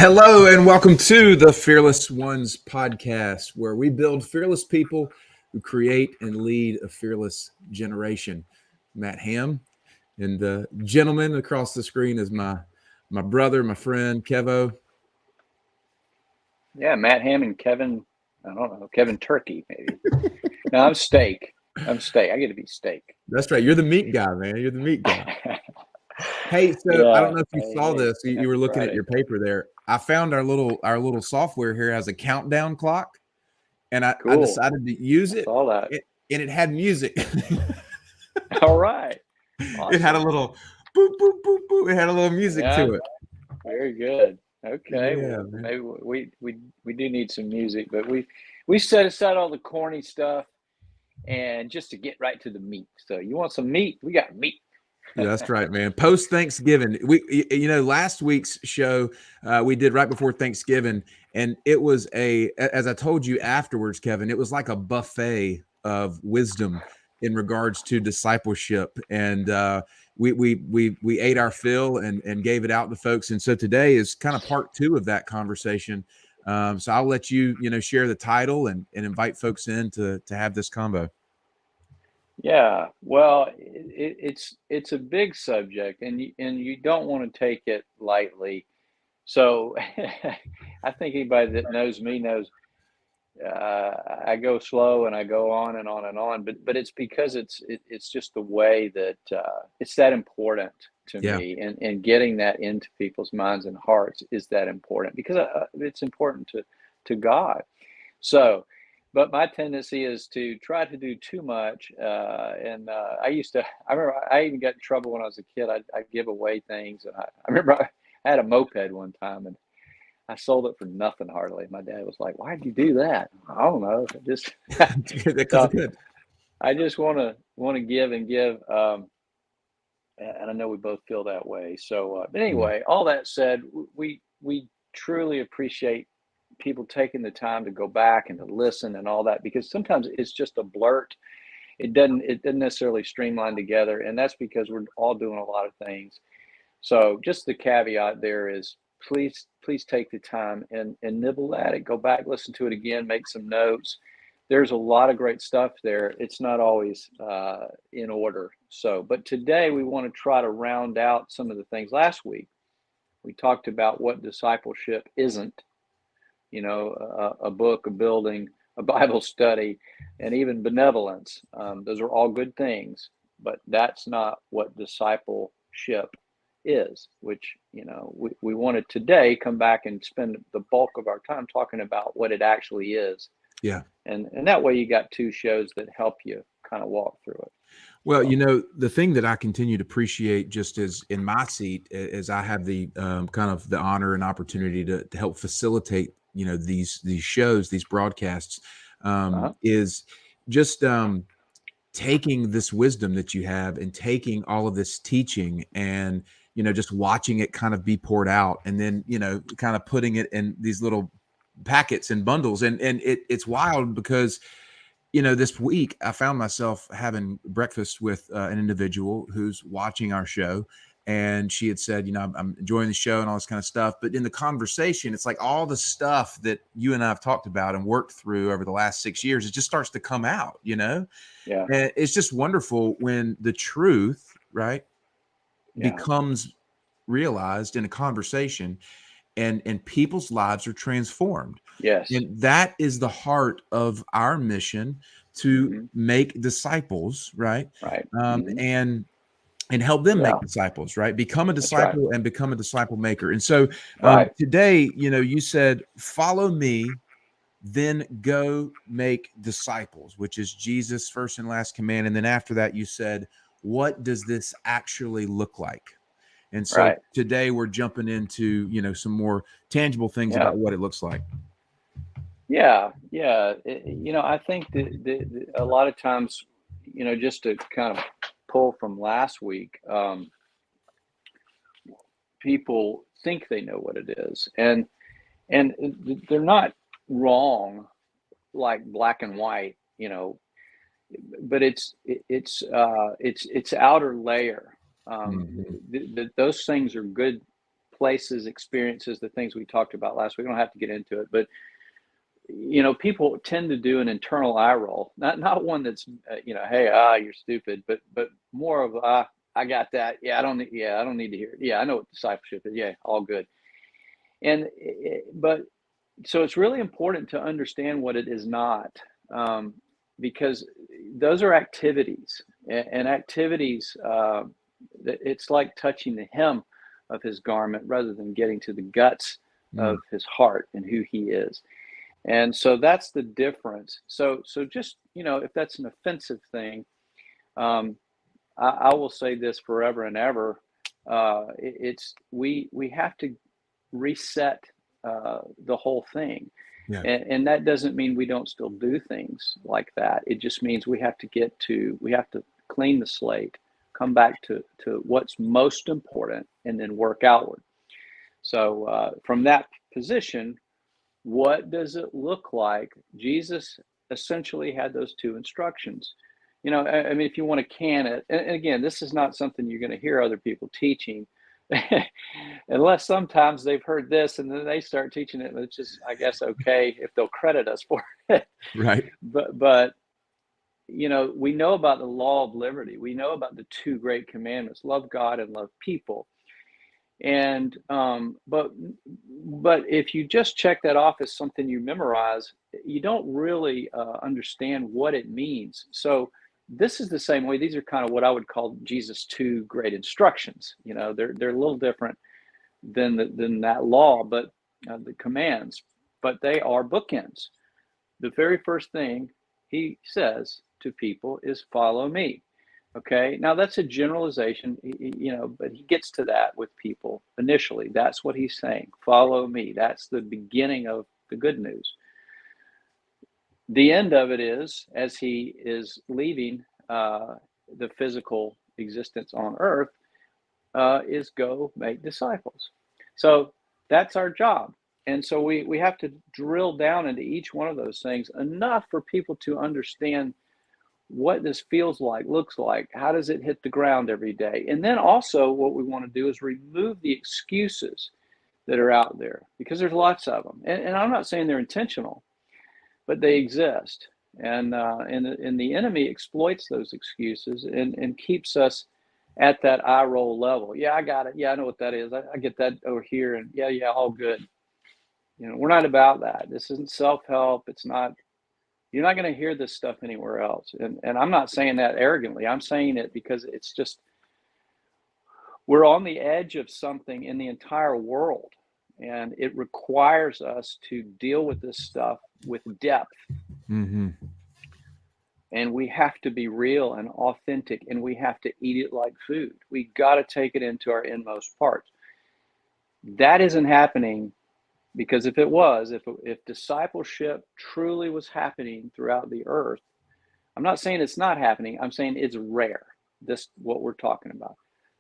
Hello and welcome to the Fearless Ones podcast, where we build fearless people who create and lead a fearless generation. Matt Ham, and the gentleman across the screen is my brother, my friend Kevo. Yeah, Matt Ham and Kevin, I don't know, Kevin Turkey, maybe. No, I'm Steak. I'm Steak. I get to be Steak. That's right. You're the meat guy, man. You're the meat guy. Hey, so I don't Yeah. know if you saw Hey, this. You happy were looking at Friday. your paper there. I found our little software here has a countdown clock, and I Cool. decided to use I it, saw that. and it had music. All right. It had a Awesome. little boop, boop, boop, boop. It had a little music Yeah, to it. very good. Okay. Yeah, Well, man. maybe we do need some music, but we set aside all the corny stuff and just to get right to the meat. So you want some meat? We got meat. Yeah, that's right, man. Post Thanksgiving, last week's show we did right before Thanksgiving, and it was as I told you afterwards, Kevin, it was like a buffet of wisdom in regards to discipleship, and we ate our fill and gave it out to folks, and so today is kind of part two of that conversation. So I'll let you share the title and invite folks in to have this convo. Yeah, well, it's a big subject, and you don't want to take it lightly. So, I think anybody that knows me knows I go slow and I go on and on and on, but it's because it's just the way that it's that important to Yeah, me, and getting that into people's minds and hearts is that important because it's important to God. So, but my tendency is to try to do too much. And I remember I even got in trouble when I was a kid. I'd give away things. And I remember I had a moped one time and I sold it for nothing hardly. My dad was like, "Why'd you do that?" I don't know. Just because so it could. I just want to give and give. And I know we both feel that way. So, but Mm. anyway, all that said, we truly appreciate people taking the time to go back and to listen and all that because sometimes it's just a blurt. It doesn't necessarily streamline together, and that's because we're all doing a lot of things. So just the caveat there is please take the time and nibble at it. Go back, listen to it again, make some notes. There's a lot of great stuff there. It's not always in order. So, but today we want to try to round out some of the things. Last week we talked about what discipleship isn't. A book, a building, a Bible study, and even benevolence. Those are all good things, but that's not what discipleship is, which, we want to today come back and spend the bulk of our time talking about what it actually is. Yeah. And that way you got two shows that help you kind of walk through it. Well, So, the thing that I continue to appreciate just as in my seat, as I have the kind of the honor and opportunity to help facilitate, these shows, these broadcasts, uh-huh. is just taking this wisdom that you have and taking all of this teaching and, just watching it kind of be poured out and then, kind of putting it in these little packets and bundles. And it's wild because this week I found myself having breakfast with an individual who's watching our show. And she had said, I'm enjoying the show and all this kind of stuff. But in the conversation, it's like all the stuff that you and I have talked about and worked through over the last 6 years, it just starts to come out. Yeah. And it's just wonderful when the truth, right, Yeah. becomes realized in a conversation and people's lives are transformed. Yes. And that is the heart of our mission to Hmm. make disciples, right? Right. Um, Hmm. and and help them make Yeah. disciples, right? Become a That's right. disciple and become a disciple maker. And so Right. today, you said, follow me, then go make disciples, which is Jesus' first and last command. And then after that, you said, what does this actually look like? And so Right. today we're jumping into, some more tangible things Yeah. about what it looks like. Yeah, yeah. I think that a lot of times, just to kind of pull from last week, people think they know what it is, and they're not wrong, like black and white, but it's outer layer. Mhm. Those things are good places, experiences, the things we talked about last week. We don't have to get into it, but people tend to do an internal eye roll, not one that's hey, you're stupid, but more of I got that. I don't need to hear it. I know what discipleship is. All good. But so it's really important to understand what it is not, because those are activities, and activities. It's like touching the hem of his garment rather than getting to the guts of his heart and who he is. And so that's the difference. So just, if that's an offensive thing, I will say this forever and ever. We have to reset the whole thing. Yeah. And that doesn't mean we don't still do things like that. It just means we have to clean the slate, come back to what's most important, and then work outward. So from that position, what does it look like? Jesus essentially had those two instructions. I mean, if you want to can it, and again, this is not something you're going to hear other people teaching, unless sometimes they've heard this and then they start teaching it, and it's just, I guess, okay if they'll credit us for it. Right. But we know about the law of liberty. We know about the two great commandments: love God and love people. And but if you just check that off as something you memorize, you don't really understand what it means. So this is the same way. These are kind of what I would call Jesus' two great instructions. They're a little different than that law, but the commands, but they are bookends. The very first thing he says to people is, follow me. Okay, now that's a generalization, but he gets to that with people initially. That's what he's saying. Follow me. That's the beginning of the good news. The end of it is, as he is leaving the physical existence on earth, is go make disciples. So that's our job. And so we have to drill down into each one of those things enough for people to understand what this feels like, looks like, how does it hit the ground every day? And then also what we want to do is remove the excuses that are out there, because there's lots of them. And I'm not saying they're intentional, but they exist. And the enemy exploits those excuses and keeps us at that eye roll level. Yeah, I got it. Yeah, I know what that is. I get that over here. And yeah, all good. We're not about that. This isn't self-help. It's not. You're not going to hear this stuff anywhere else. And I'm not saying that arrogantly. I'm saying it because it's just, we're on the edge of something in the entire world. And it requires us to deal with this stuff with depth. Mm-hmm. And we have to be real and authentic, and we have to eat it like food. We got to take it into our inmost parts. That isn't happening. Because if it was, if discipleship truly was happening throughout the earth, I'm not saying it's not happening. I'm saying it's rare. This, what we're talking about,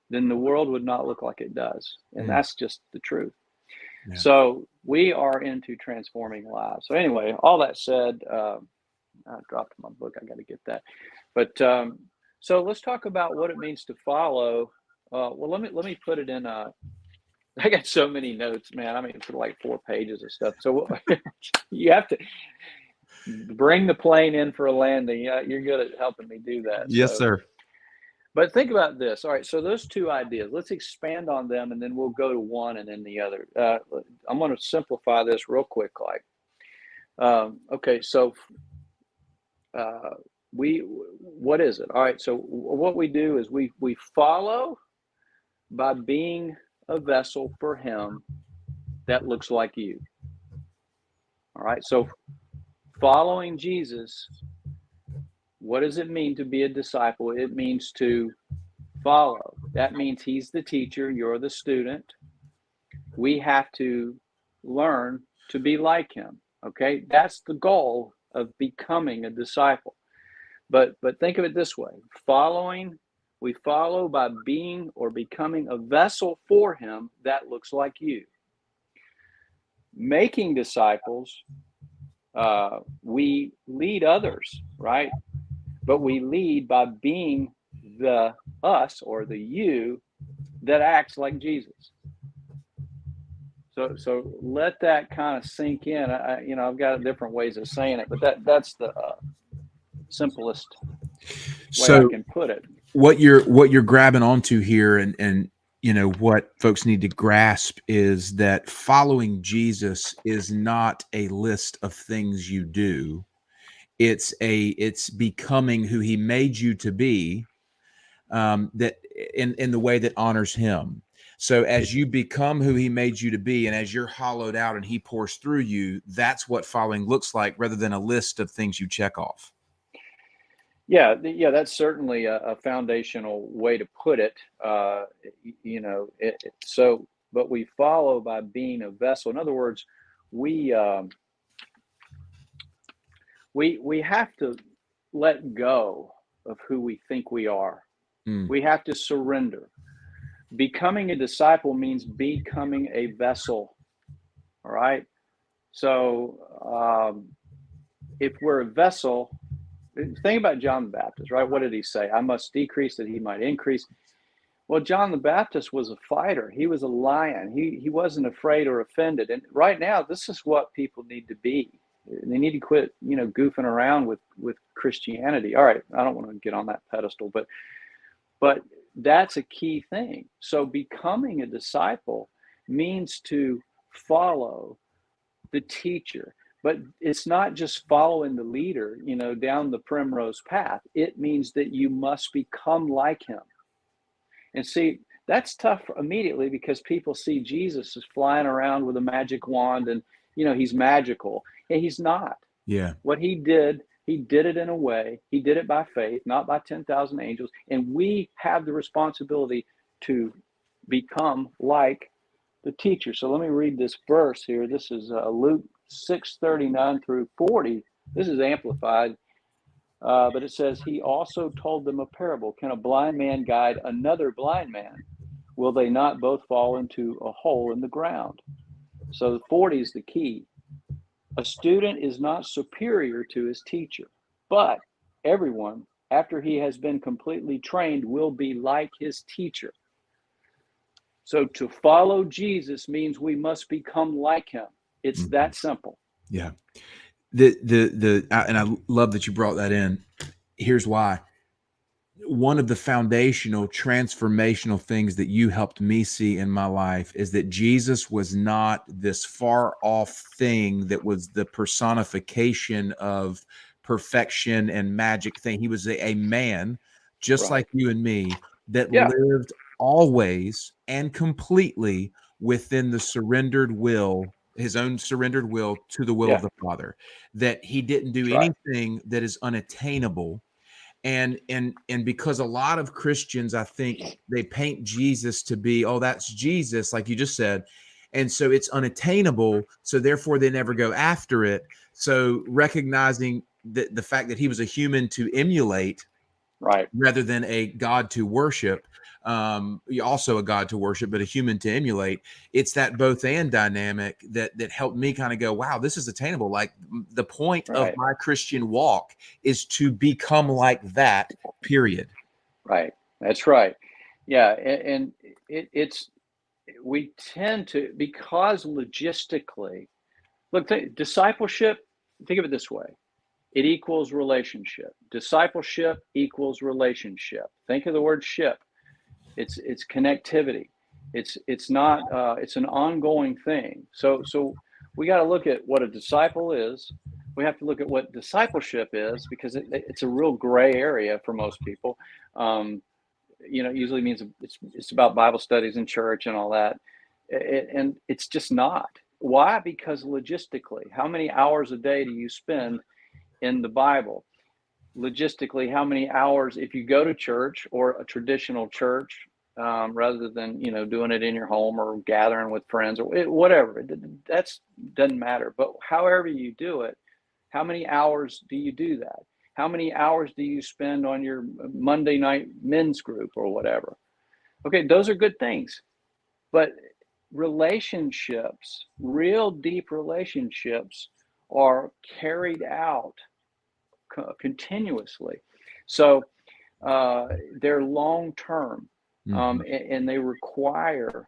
then the world would not look like it does. And that's just the truth. Yeah. So we are into transforming lives. So anyway, all that said, I dropped my book. I got to get that. But so let's talk about what it means to follow. Well, let me put it in I got so many notes, man. I mean, for like 4 pages of stuff. So you have to bring the plane in for a landing. You're good at helping me do that. Yes, sir. But think about this. All right. So those two ideas, let's expand on them, and then we'll go to one and then the other. I'm going to simplify this real quick. Okay. So what is it? All right. So what we do is we follow by being a vessel for him that looks like you. All right. So following Jesus, what does it mean to be a disciple? It means to follow. That means he's the teacher, you're the student. We have to learn to be like him. Okay. That's the goal of becoming a disciple. But think of it this way. We follow by being or becoming a vessel for him that looks like you. Making disciples, we lead others, right? But we lead by being the us or the you that acts like Jesus. So let that kind of sink in. I've got different ways of saying it, but that's the simplest way I So can put it. what you're grabbing onto here, and what folks need to grasp is that following Jesus is not a list of things you do. It's becoming who he made you to be, that in the way that honors him. So as you become who he made you to be, and as you're hollowed out and he pours through you, that's what following looks like, rather than a list of things you check off. Yeah, that's certainly a foundational way to put it. But we follow by being a vessel. In other words, we we have to let go of who we think we are. Mm, We have to surrender. Becoming a disciple means becoming a vessel. All right. So if we're a vessel, think about John the Baptist, right? What did he say? I must decrease that he might increase. Well, John the Baptist was a fighter. He was a lion. He wasn't afraid or offended. And right now, this is what people need to be. They need to quit, goofing around with Christianity. All right, I don't want to get on that pedestal, but that's a key thing. So becoming a disciple means to follow the teacher. But it's not just following the leader, down the primrose path. It means that you must become like him. And see, that's tough immediately because people see Jesus as flying around with a magic wand and, he's magical. And he's not. yeah. What he did it in a way, he did it by faith, not by 10,000 angels. And we have the responsibility to become like the teacher. So let me read this verse here. This is Luke 6:39 through 40. This is amplified. But it says, he also told them a parable. Can a blind man guide another blind man? Will they not both fall into a hole in the ground? So 40 is the key. A student is not superior to his teacher, but everyone, after he has been completely trained, will be like his teacher. So to follow Jesus means we must become like him. It's Mhm. that simple. Yeah. And I love that you brought that in. Here's why. One of the foundational transformational things that you helped me see in my life is that Jesus was not this far off thing that was the personification of perfection and magic thing. He was a man just like Right. you and me that Yeah. lived always and completely within the surrendered will, his own surrendered will to the will of Yeah. the Father, that he didn't do That's right. anything that is unattainable. And because a lot of Christians, I think, they paint Jesus to be, oh, that's Jesus, like you just said, and so it's unattainable, so therefore they never go after it. So recognizing that the fact that he was a human to emulate Right. rather than a God to worship, also a God to worship, but a human to emulate. It's that both and dynamic that helped me kind of go, wow, this is attainable. Like the point of Right. my Christian walk is to become like that, period. Right. That's right. Yeah. And it's, we tend to, because logistically, look, discipleship, think of it this way. It equals relationship. Discipleship equals relationship. Think of the word ship. It's connectivity. It's not it's an ongoing thing. So we got to look at what a disciple is. We have to look at what discipleship is because it's a real gray area for most people. Um, it usually means it's about Bible studies in church and all that, and it's just not. Why? Because logistically, how many hours a day do you spend in the Bible? Logistically, how many hours, if you go to church or a traditional church, rather than doing it in your home or gathering with friends or whatever, that's doesn't matter. But however you do it, how many hours do you do that? How many hours do you spend on your Monday night men's group or whatever? Okay, those are good things, but relationships, real deep relationships, are carried out continuously. So they're long term, Mhm. and they require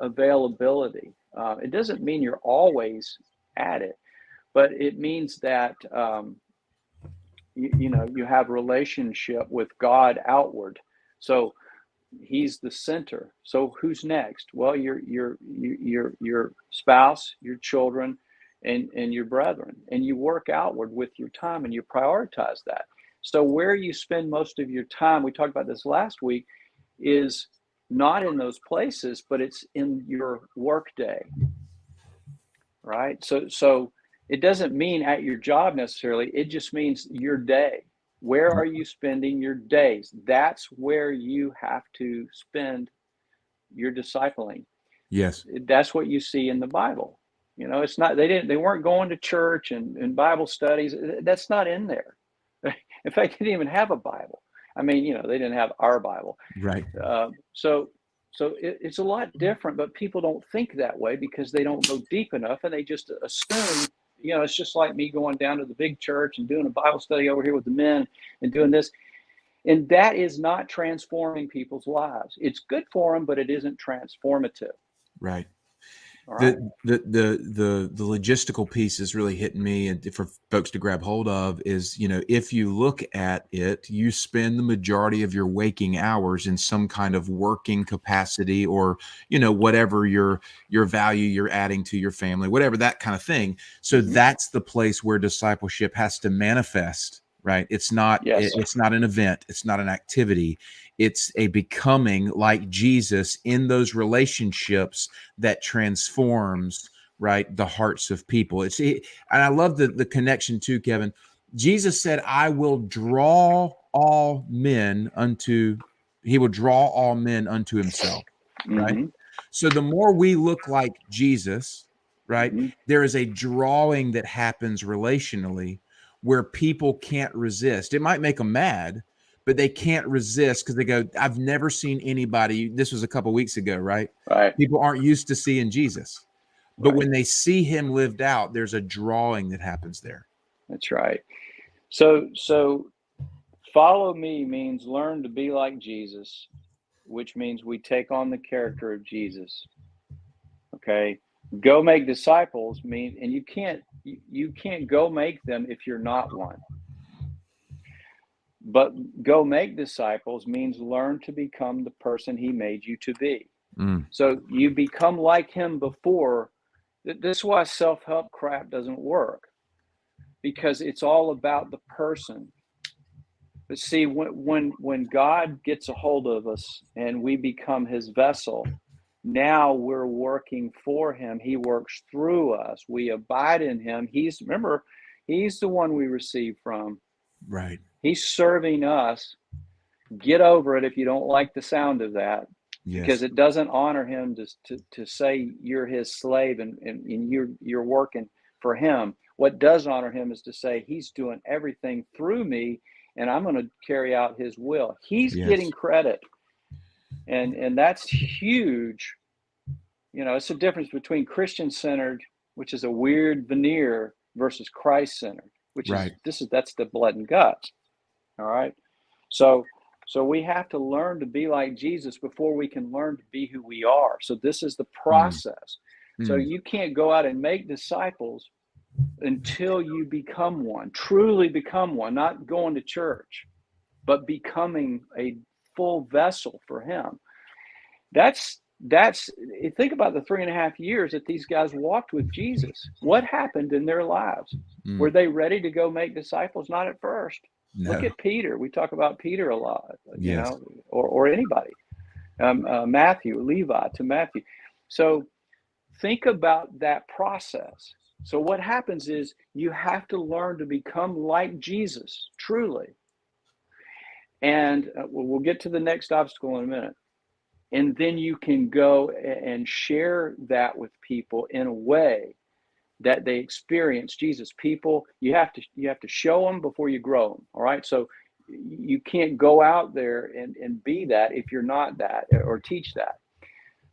availability. It doesn't mean you're always at it, but it means that you have relationship with God outward. So he's the center. So who's next? Well, your spouse, your children, and your brethren, and you work outward with your time and you prioritize that. So where you spend most of your time, we talked about this last week, is not in those places, but it's in your work day, right? So it doesn't mean at your job necessarily. It just means your day. Where are you spending your days? That's where you have to spend your discipling. Yes. That's what you see in the Bible. It's not, they weren't going to church and Bible studies. That's not in there. In fact, they didn't even have a Bible. I mean, they didn't have our Bible. Right. So it's a lot different, but people don't think that way because they don't go deep enough, and they just assume, it's just like me going down to the big church and doing a Bible study over here with the men and doing this. And that is not transforming people's lives. It's good for them, but it isn't transformative. Right. All right. The logistical piece is really hitting me, and for folks to grab hold of is, if you look at it, you spend the majority of your waking hours in some kind of working capacity, or whatever your value you're adding to your family, whatever that kind of thing. So that's the place where discipleship has to manifest. Right. It's not, Yes. It's not an event. It's not an activity. It's a becoming like Jesus in those relationships that transforms, right, the hearts of people. And I love the connection too, Kevin. Jesus said, I will draw all men unto, he will draw all men unto himself. Right. So the more we look like Jesus, right, there is a drawing that happens relationally where people can't resist. It might make them mad, but they can't resist because they go, I've never seen anybody. This was a couple of weeks ago, right? Right. People aren't used to seeing Jesus. But Right. when they see him lived out, there's a drawing that happens there. That's right. So follow me means learn to be like Jesus, which means we take on the character of Jesus. Okay. Go make disciples mean, and you can't go make them if you're not one. But go make disciples means learn to become the person he made you to be. So you become like him before. This is why self-help crap doesn't work, because it's all about the person. But see, when God gets a hold of us and we become his vessel, now we're working for him. He works through us. We abide in him. He's the one we receive from. Right. He's serving us. Get over it if you don't like the sound of that. Yes. Because it doesn't honor him to say you're his slave and you're working for him. What does honor him is to say he's doing everything through me, and I'm going to carry out his will. He's getting credit. And that's huge. It's the difference between Christian-centered, which is a weird veneer, versus Christ-centered, which is that's the blood and guts. All right. So we have to learn to be like Jesus before we can learn to be who we are. So this is the process. So you can't go out and make disciples until you become one, truly become one, not going to church, but becoming a full vessel for him. That's think about the 3.5 years that these guys walked with Jesus. What happened in their lives? Were they ready to go make disciples? Not at first. No. Look at Peter. We talk about Peter a lot, or anybody. Matthew, Levi to Matthew. So think about that process. So what happens is you have to learn to become like Jesus, truly. And we'll get to the next obstacle in a minute. And then you can go and share that with people in a way that they experience Jesus. People, you have to show them before you grow them. All right. So you can't go out there and be that if you're not that, or teach that.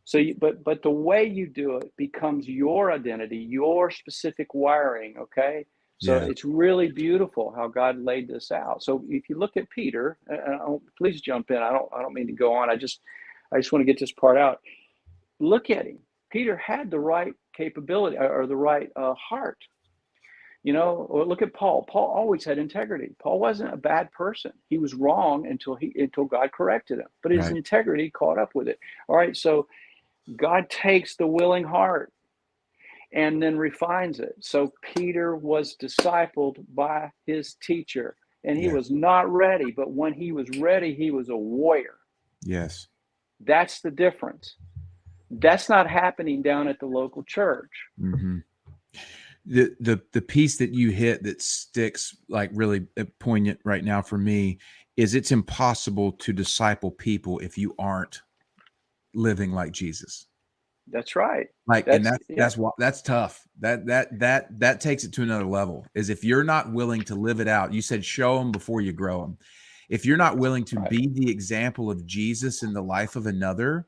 So, but the way you do it becomes your identity, your specific wiring. Okay. So it's really beautiful how God laid this out. So if you look at Peter, please jump in. I don't mean to go on. I just want to get this part out. look at him. Peter had the right capability or the right heart. Or look at Paul. Paul always had integrity. Paul wasn't a bad person. He was wrong until God corrected him. But his Right. integrity caught up with it. All right, so God takes the willing heart and then refines it. So Peter was discipled by his teacher, and he Yes. was not ready, but when he was ready, he was a warrior. Yes. That's the difference. That's not happening down at the local church. Mm-hmm. The piece that you hit that sticks like really poignant right now for me is it's impossible to disciple people if you aren't living like Jesus. That's right. Like, and That's yeah, that's tough. That takes it to another level. Is if you're not willing to live it out. You said show them before you grow them. If you're not willing to right. be the example of Jesus in the life of another,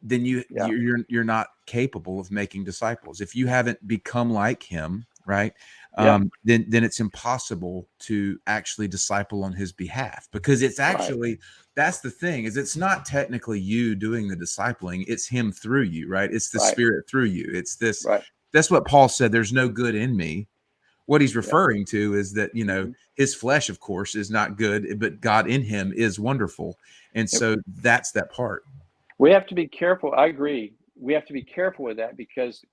then Yeah, you're not capable of making disciples. If you haven't become like him, right? yeah, Then it's impossible to actually disciple on his behalf, because it's right, actually, that's the thing, is it's not technically you doing the discipling, it's him through you, right? It's the right, Spirit through you. It's this, right. that's what Paul said, there's no good in me. What he's Yeah. referring to is that, Mm-hmm. his flesh, of course, is not good, but God in him is wonderful. And so that's that part. We have to be careful. I agree. We have to be careful with that because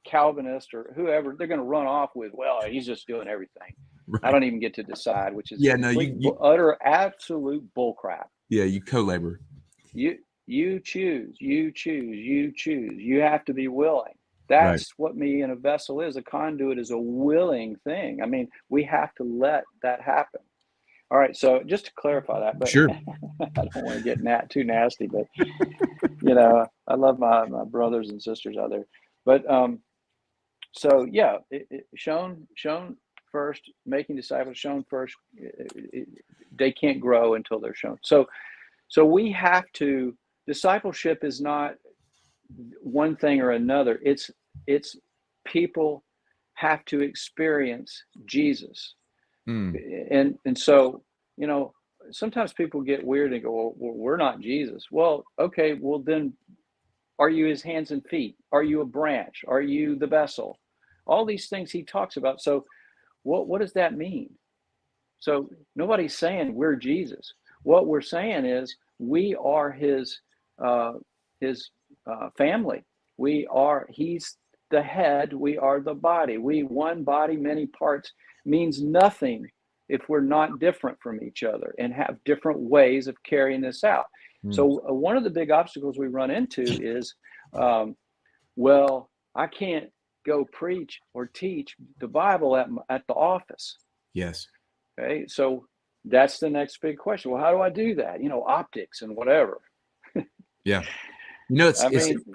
Calvinist or whoever, they're going to run off with, well, he's just doing everything. I Right. don't even get to decide, which is Yeah, no, complete, utter, absolute bullcrap. you co-labor. You choose, you choose, you choose. You have to be willing. Right. That's what me and a vessel is. A conduit is a willing thing. I mean, we have to let that happen. All right. So just to clarify that, but Sure. I don't want to get too nasty, but I love my brothers and sisters out there. But so yeah, shown first, making disciples shown first. They can't grow until they're shown. So we have to. Discipleship is not one thing or another. It's people have to experience Jesus, Mm. and so sometimes people get weird and go, well, we're not Jesus. Well, okay, well then, are you his hands and feet? Are you a branch? Are you the vessel? All these things he talks about. So what does that mean? So nobody's saying we're Jesus. What we're saying is we are uh, his family. He's the head. We are the body. We one body, many parts means nothing if we're not different from each other and have different ways of carrying this out. Mm. So one of the big obstacles we run into is, well, I can't go preach or teach the Bible at the office. Yes. Okay, so that's the next big question. Well, how do I do that? Optics and whatever. Yeah. I It's mean,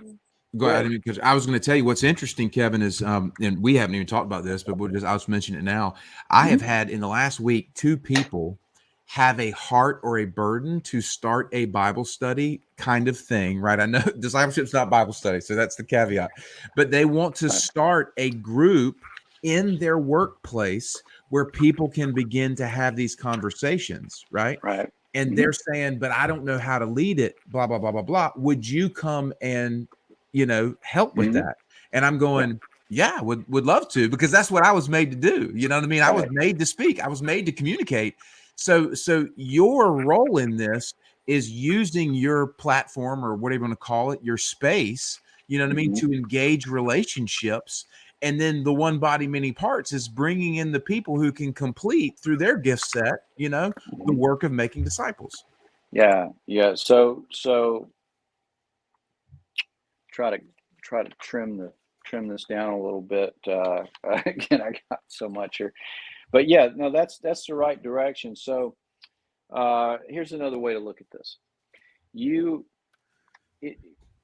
go go ahead, ahead. because I was going to tell you what's interesting, Kevin, is and we haven't even talked about this, but I was mentioning it now. I have Mm-hmm. had in the last week 2 people have a heart or a burden to start a Bible study kind of thing, right? I know discipleship's not Bible study, so that's the caveat. But they want to Right, start a group in their workplace where people can begin to have these conversations, right? right. And Mm-hmm. they're saying, but I don't know how to lead it, blah, blah, blah, blah, blah. Would you come and, help with Mm-hmm. that? And I'm Yeah, going, yeah, would love to, because that's what I was made to do. You know what I mean? I was right. made to speak. I was made to communicate. So your role in this is using your platform, or whatever you want to call it, your space, you know what I mean, Mm-hmm. to engage relationships. And then the one body, many parts is bringing in the people who can complete through their gift set, the Mm-hmm. work of making disciples. Yeah, yeah. So try to trim this down a little bit. Again, I got so much here, but yeah, no, that's the right direction. So here's another way to look at this. You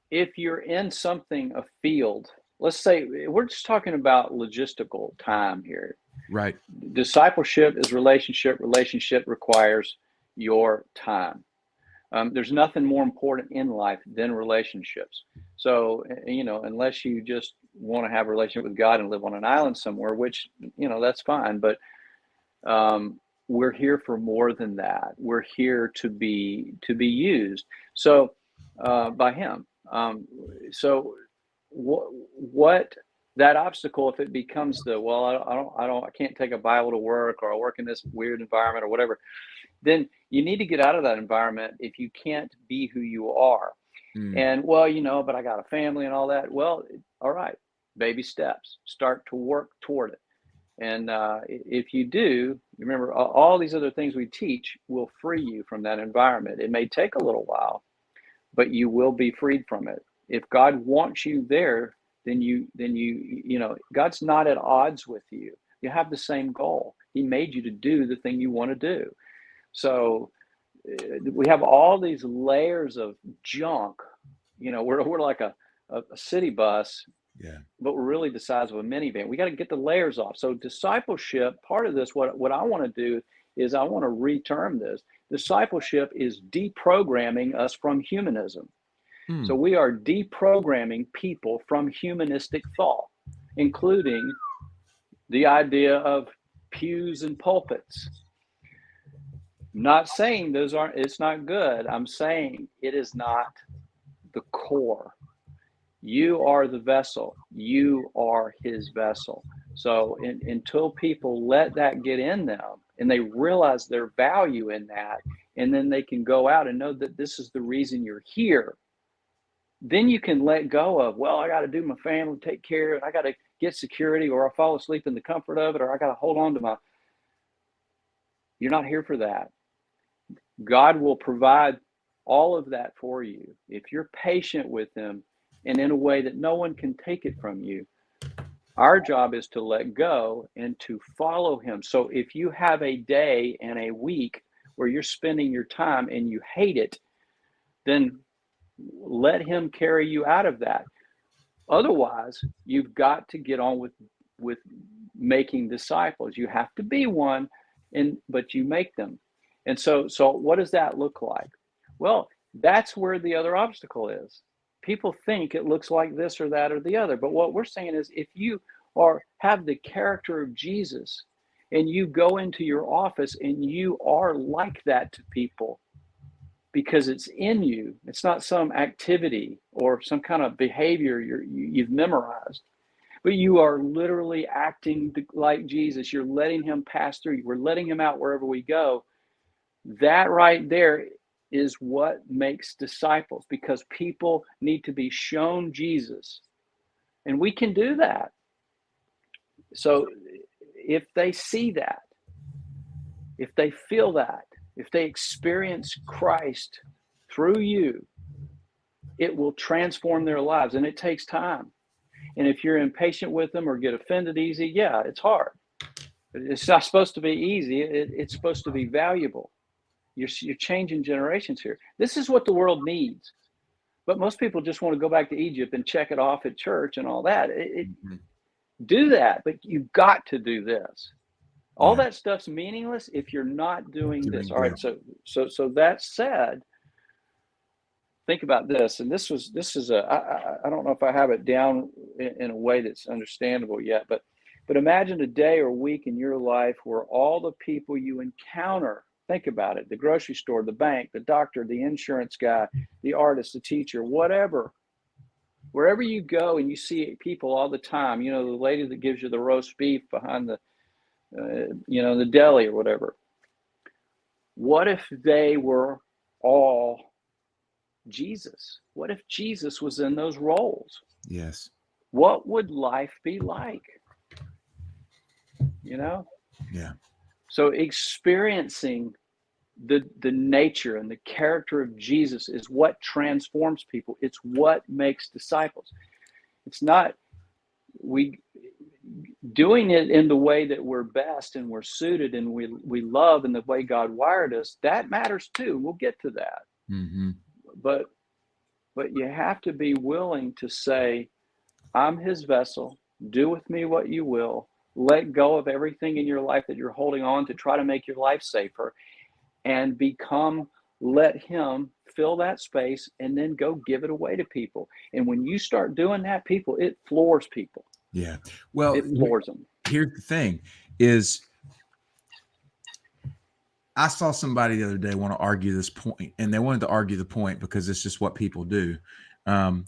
if you're in a field, let's say we're just talking about logistical time here. Right. Discipleship is relationship. Relationship requires your time. There's nothing more important in life than relationships. So, unless you just want to have a relationship with God and live on an island somewhere, which, that's fine. But we're here for more than that. We're here to be used. So by Him. Um, so what that obstacle, if it becomes the, well, I can't take a Bible to work, or I work in this weird environment or whatever, then you need to get out of that environment if you can't be who you are. Mm. And well, but I got a family and all that. Well, all right, baby steps, start to work toward it. And if you do, remember, all these other things we teach will free you from that environment. It may take a little while, but you will be freed from it. If God wants you there, then God's not at odds with you. You have the same goal. He made you to do the thing you want to do. So we have all these layers of junk. We're like a city bus, Yeah. but we're really the size of a minivan. We got to get the layers off. So discipleship, part of this, what I want to do is I want to reterm this. Discipleship is deprogramming us from humanism. So Mm. we are deprogramming people from humanistic thought, including the idea of pews and pulpits. Not saying it's not good. I'm saying it is not the core. You are the vessel. You are his vessel. So until people let that get in them and they realize their value in that, and then they can go out and know that this is the reason you're here, then you can let go of, well, I got to do my family, take care of it. I got to get security, or I fall asleep in the comfort of it, or I got to hold on to my. You're not here for that. God will provide all of that for you if you're patient with him and in a way that no one can take it from you. Our job is to let go and to follow him. So if you have a day and a week where you're spending your time and you hate it, then let him carry you out of that. Otherwise, you've got to get on with making disciples. You have to be one, but you make them. And so what does that look like? Well, that's where the other obstacle is. People think it looks like this or that or the other, but what we're saying is, if you have the character of Jesus and you go into your office and you are like that to people, because it's in you. It's not some activity or some kind of behavior you've memorized, but you are literally acting like Jesus. You're letting him pass through. We're letting him out wherever we go. That right there is what makes disciples, because people need to be shown Jesus, and we can do that. So if they see that, if they feel that, if they experience Christ through you, it will transform their lives, and it takes time. And if you're impatient with them or get offended easy, yeah, it's hard. It's not supposed to be easy. It's supposed to be valuable. You're changing generations here. This is what the world needs. But most people just want to go back to Egypt and check it off at church and all that. Mm-hmm. Do that, but you've got to do this. All Yeah. that stuff's meaningless if you're not doing this. Doing All right. this. So that said, think about this. And this is I don't know if I have it down in a way that's understandable yet, but imagine a day or week in your life where all the people you encounter, think about it, the grocery store, the bank, the doctor, the insurance guy, the artist, the teacher, whatever, wherever you go and you see people all the time, the lady that gives you the roast beef behind the deli or whatever. What if they were all Jesus? What if Jesus was in those roles? Yes. What would life be like? Yeah. So experiencing the nature and the character of Jesus is what transforms people. It's what makes disciples. It's not we doing it in the way that we're best and we're suited and we love, and the way God wired us. That matters too. We'll get to that. Mm-hmm. But you have to be willing to say, I'm his vessel. Do with me what you will. Let go of everything in your life that you're holding on to try to make your life safer, and let him fill that space, and then go give it away to people. And when you start doing that, it floors people. Yeah. Well, It floors them. here's the thing is, I saw somebody the other day want to argue this point, and they wanted to argue the point because it's just what people do. Um,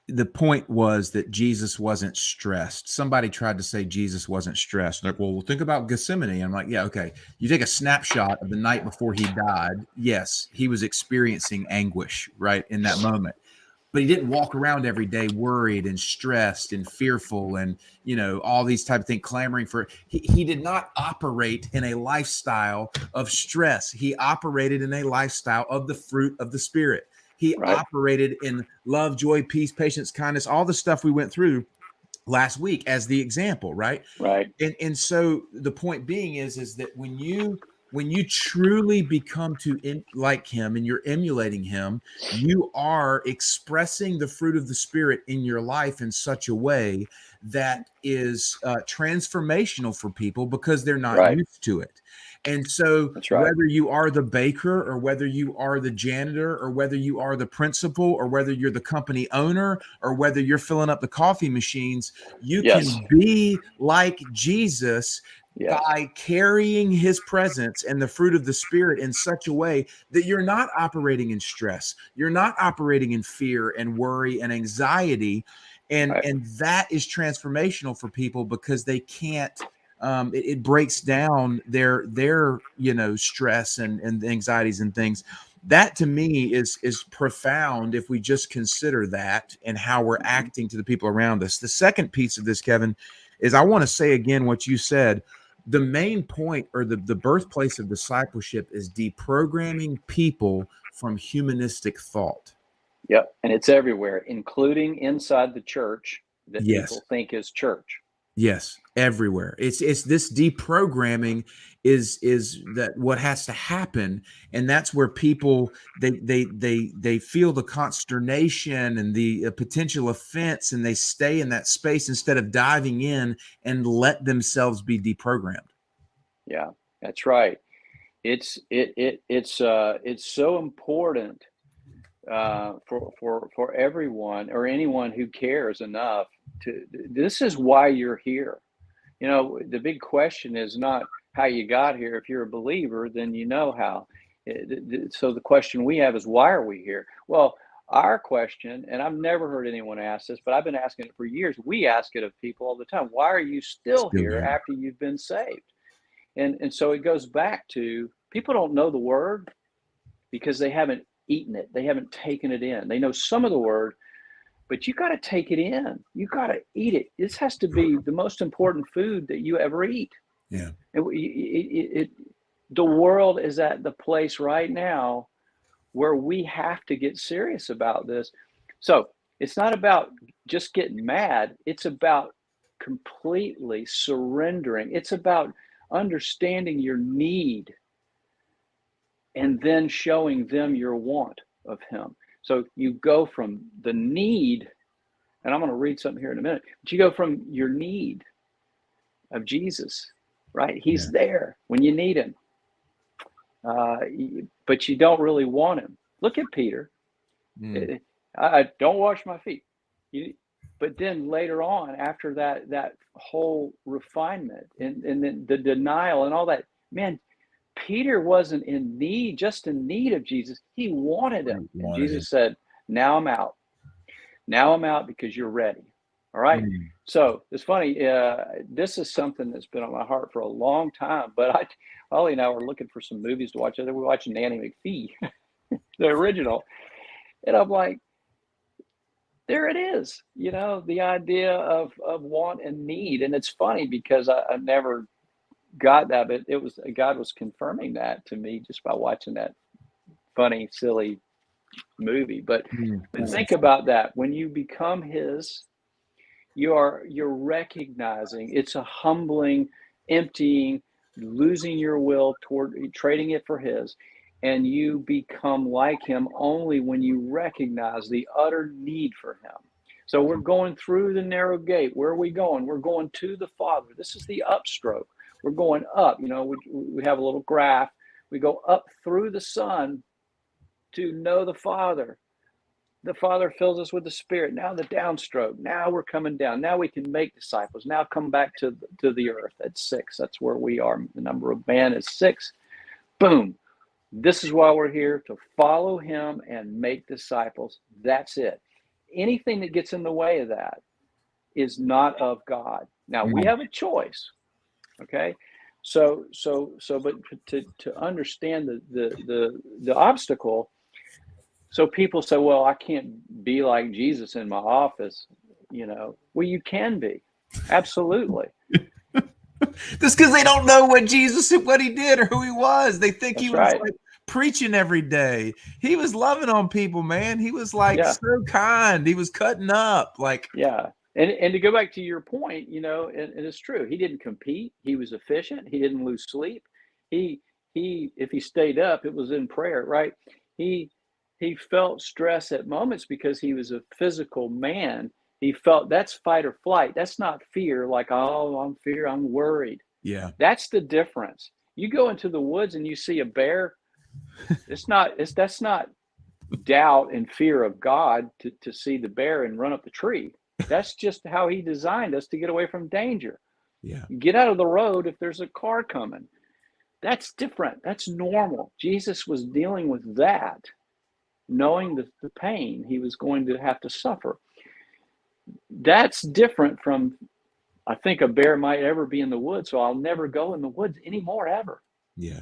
the point was that Jesus wasn't stressed. Somebody tried to say Jesus wasn't stressed. Like, well, think about Gethsemane. I'm like, yeah, okay. You take a snapshot of the night before he died. Yes, he was experiencing anguish right in that moment, but he didn't walk around every day worried and stressed and fearful and all these type of things, clamoring for. He did not operate in a lifestyle of stress. He operated in a lifestyle of the fruit of the Spirit. He Right. operated in love, joy, peace, patience, kindness, all the stuff we went through last week as the example, right? Right. And so the point being is that when you truly become like him and you're emulating him, you are expressing the fruit of the Spirit in your life in such a way that is transformational for people because they're not Right. used to it. And so That's right. whether you are the baker or whether you are the janitor or whether you are the principal or whether you're the company owner or whether you're filling up the coffee machines, you Yes. can be like Jesus Yes. by carrying his presence and the fruit of the Spirit in such a way that you're not operating in stress. You're not operating in fear and worry and anxiety. And, Right. and that is transformational for people because they can't, it breaks down their stress and anxieties and things. That to me is profound if we just consider that and how we're Mhm. acting to the people around us. The second piece of this, Kevin, is I want to say again what you said. The main point or the birthplace of discipleship is deprogramming people from humanistic thought. Yep. And it's everywhere, including inside the church that Yes. people think is church. Yes, everywhere. It's this deprogramming is that what has to happen, and that's where people they feel the consternation and the potential offense, and they stay in that space instead of diving in and let themselves be deprogrammed. Yeah, that's right. It's so important for everyone or anyone who cares enough to. This is why you're here. The big question is not how you got here. If you're a believer, then you know how. So the question we have is, why are we here? Well, our question, and I've never heard anyone ask this, but I've been asking it for years. We ask it of people all the time. Why are you still Still here here. after you've been saved? And so it goes back to people don't know the word because they haven't eaten it. They haven't taken it in. They know some of the word, but you got to take it in. You got to eat it. This has to be the most important food that you ever eat. Yeah. And the world is at the place right now where we have to get serious about this. So it's not about just getting mad. It's about completely surrendering. It's about understanding your need and then showing them your want of him. So you go from the need, and I'm going to read something here in a minute, but you go from your need of Jesus, right? Yeah. He's there when you need him, uh, but you don't really want him. Look at Peter. Mm. I don't wash my feet. You, but then later on, after that whole refinement and then the denial and all that, man, Peter wasn't just in need of Jesus. He wanted him. And Wanted him. Jesus said, now I'm out. Now I'm out because you're ready. All right. Mm. So it's funny. This is something that's been on my heart for a long time. But Ollie and I were looking for some movies to watch. We're watching Nanny McPhee, the original. And I'm like, there it is. The idea of want and need. And it's funny because I never got that, but God was confirming that to me just by watching that funny, silly movie. But Mm. That's think interesting. about that. When you become his, you're recognizing it's a humbling, emptying, losing your will toward trading it for his. And you become like him only when you recognize the utter need for him. So we're going through the narrow gate. Where are we going? We're going to the Father. This is the upstroke. We're going up. We have a little graph. We go up through the Son to know the Father. The Father fills us with the Spirit. Now the downstroke. Now we're coming down. Now we can make disciples. Now come back to the earth at 6. That's where we are. The number of man is 6. Boom. This is why we're here, to follow him and make disciples. That's it. anything that gets in the way of that is not of God. Now we Mm. have a choice. Okay. But to understand the obstacle, so people say, well, I can't be like Jesus in my office, Well, you can be. Absolutely. Just because they don't know what he did or who he was. They think he That's was right. like preaching every day. He was loving on people, man. He was like Yeah. so kind. He was cutting up. Like, Yeah. And to go back to your point, and it's true. He didn't compete. He was efficient. He didn't lose sleep. He if he stayed up, it was in prayer, right? He he felt stress at moments because he was a physical man. He felt that's fight or flight. That's not fear, like, oh, I'm worried. yeah, That's the difference. You go into the woods and you see a bear, that's not doubt and fear of God to see the bear and run up the tree. That's just how he designed us to get away from danger. yeah, Get out of the road if there's a car coming. That's different. That's normal. Jesus was dealing with that, knowing the pain he was going to have to suffer. That's different from, I think a bear might ever be in the woods, so I'll never go in the woods anymore, ever. yeah,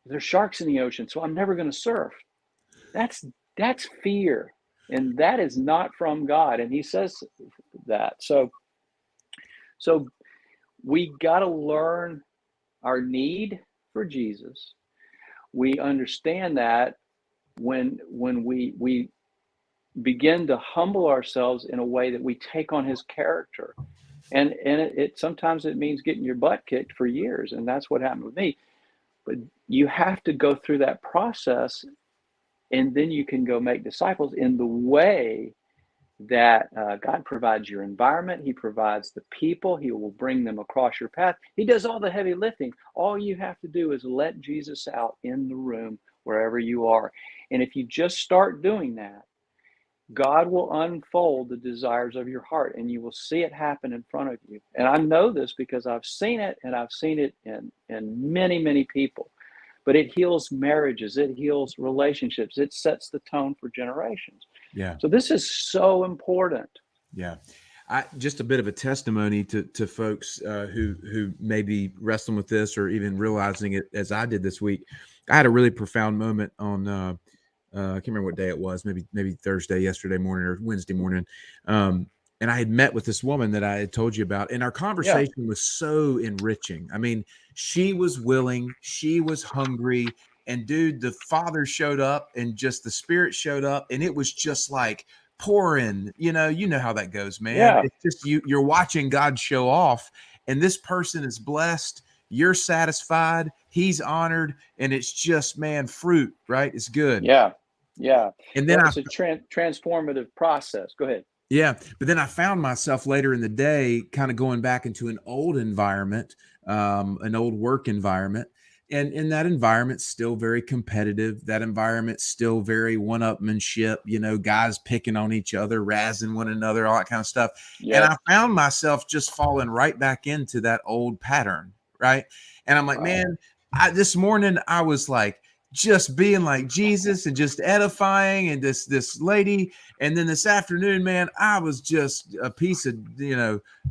There's sharks in the ocean, so I'm never going to surf. That's that's fear, and that is not from God. And he says that. So we got to learn our need for Jesus. We understand that when we begin to humble ourselves in a way that we take on his character. And it sometimes it means getting your butt kicked for years, and that's what happened with me. But you have to go through that process, and then you can go make disciples in the way that God provides your environment. He provides the people. He will bring them across your path. He does all the heavy lifting. All you have to do is let Jesus out in the room wherever you are. And if you just start doing that, God will unfold the desires of your heart, and you will see it happen in front of you. And I know this because I've seen it, and I've seen it in many, many people. But it heals marriages, it heals relationships, it sets the tone for generations. yeah, So this is so important. yeah. Just a bit of a testimony to folks who may be wrestling with this or even realizing it as I did this week. I had a really profound moment on I can't remember what day it was, maybe Thursday, yesterday morning or Wednesday morning. And I had met with this woman that I had told you about, and our Yeah, conversation was so enriching. I mean, she was willing, she was hungry, and dude, the Father showed up, and just the Spirit showed up, and it was just like pouring. You know how that goes, man. yeah, It's just you're watching God show off, and this person is blessed. You're satisfied, he's honored, and it's just, man, fruit, right? It's good. yeah, yeah. And then Well, I it's a transformative process. Go ahead. Yeah, but then I found myself later in the day kind of going back into an old environment, an old work environment. And in that environment's still very competitive. That environment's still very one-upmanship, guys picking on each other, razzing one another, all that kind of stuff. And Yep. I found myself just falling right back into that old pattern, right? And I'm like, Wow. man, this morning I was like just being like Jesus and just edifying and this lady, and then this afternoon, man, I was just a piece of,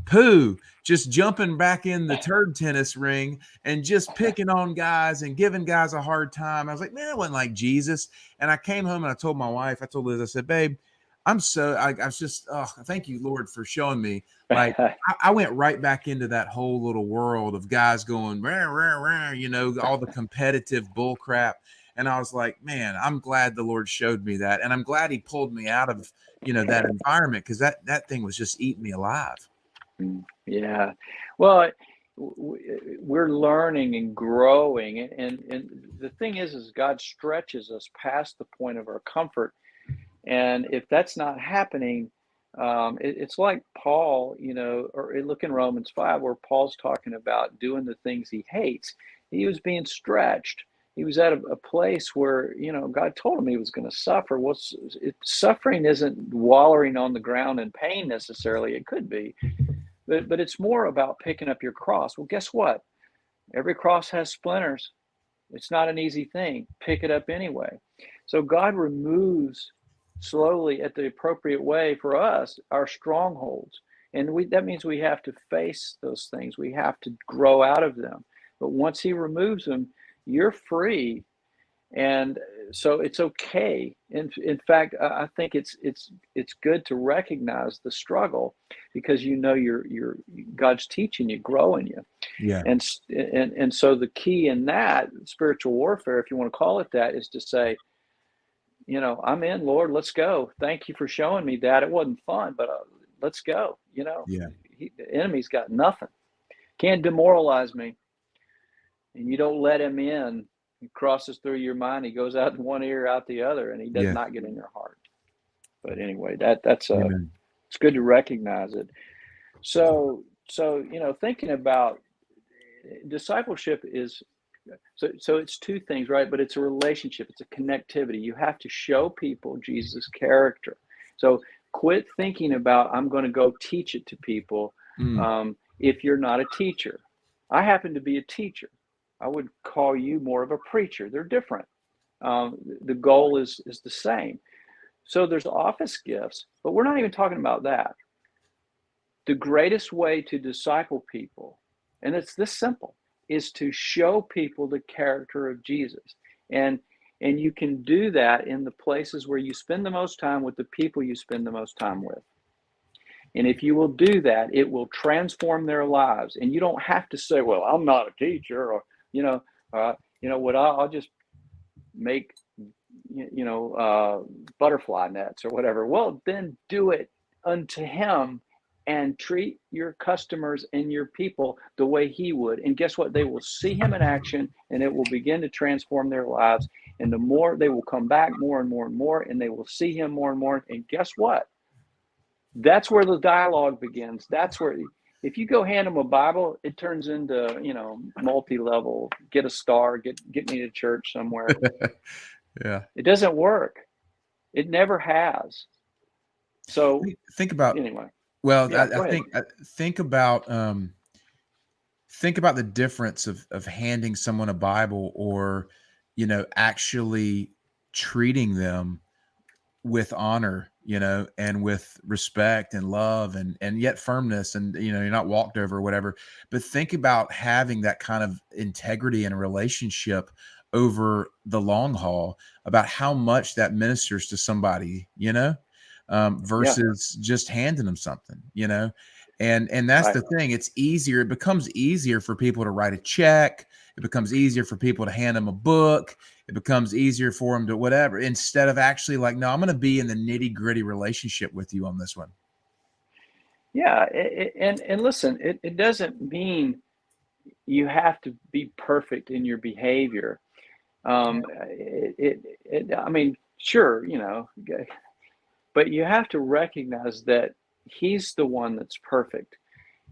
poo, just jumping back in the turd tennis ring and just picking on guys and giving guys a hard time. I was like, man, I wasn't like Jesus. And I came home and I told my wife, I told Liz, I said, babe, I was just, oh, thank you, Lord, for showing me. Like, I went right back into that whole little world of guys going, rah, rah, rah, all the competitive bull crap. And I was like, man, I'm glad the Lord showed me that. And I'm glad he pulled me out of, that environment, because that thing was just eating me alive. Yeah. Well, we're learning and growing, and the thing is God stretches us past the point of our comfort. And if that's not happening, it's like Paul, or look in Romans 5, where Paul's talking about doing the things he hates. He was being stretched. He was at a place where, God told him he was going to suffer. Well, suffering isn't wallowing on the ground in pain necessarily. It could be, but it's more about picking up your cross. Well, guess what? Every cross has splinters. It's not an easy thing. Pick it up anyway. So God removes slowly at the appropriate way for us, our strongholds. And that means we have to face those things. We have to grow out of them. But once he removes them, you're free. And so it's okay. In fact, I think it's good to recognize the struggle, because you're God's teaching you, growing you. Yeah. And so the key in that spiritual warfare, if you want to call it that, is to say, I'm in, Lord, let's go. Thank you for showing me that. It wasn't fun, but let's go. Yeah. The enemy's got nothing. Can't demoralize me. And you don't let him in. He crosses through your mind. He goes out in one ear, out the other, and he does Yeah. not get in your heart. But anyway, that's Amen. it's good to recognize it. So thinking about discipleship is, so it's two things, right? But it's a relationship. It's a connectivity. You have to show people Jesus' character. So quit thinking about, I'm going to go teach it to people. Mm. If you're not a teacher, I happen to be a teacher. I would call you more of a preacher. They're different. The goal is the same. So there's office gifts, but we're not even talking about that. The greatest way to disciple people, and it's this simple, is to show people the character of Jesus. And you can do that in the places where you spend the most time, with the people you spend the most time with. And if you will do that, it will transform their lives. And you don't have to say, well, I'm not a teacher, or, what I'll just make, butterfly nets or whatever. Well, then do it unto him, and treat your customers and your people the way he would. And guess what? They will see him in action, and it will begin to transform their lives. And the more they will come back more and more and more, and they will see him more and more. And guess what? That's where the dialogue begins. That's where, if you go hand them a Bible, it turns into, multi-level, get a star, get me to church somewhere. Yeah. It doesn't work. It never has. So Think about, anyway, well, yeah, go ahead. think about the difference of handing someone a Bible, or, actually treating them with honor, and with respect and love, and yet firmness, and, you're not walked over or whatever. But think about having that kind of integrity in a relationship over the long haul, about how much that ministers to somebody, Yeah, versus just handing them something, and that's right. the thing. It's easier. It becomes easier for people to write a check. It becomes easier for people to hand them a book. It becomes easier for them to whatever, instead of actually like, no, I'm going to be in the nitty gritty relationship with you on this one. Yeah, and listen, it doesn't mean you have to be perfect in your behavior. I mean, sure, but you have to recognize that he's the one that's perfect.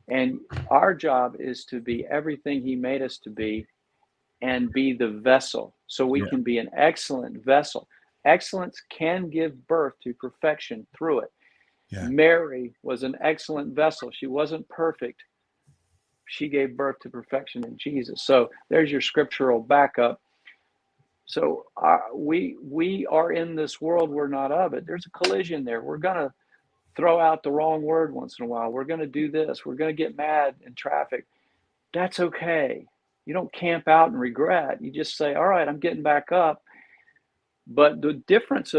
And our job is to be everything he made us to be, and be the vessel, so we Yeah. can be an excellent vessel. Excellence can give birth to perfection through it. Yeah. Mary was an excellent vessel. She wasn't perfect. She gave birth to perfection in Jesus. So there's your scriptural backup. So we are in this world, we're not of it. There's a collision there. We're going to throw out the wrong word once in a while. We're going to do this. We're going to get mad in traffic. That's okay. You don't camp out and regret. You just say, all right, I'm getting back up. But the difference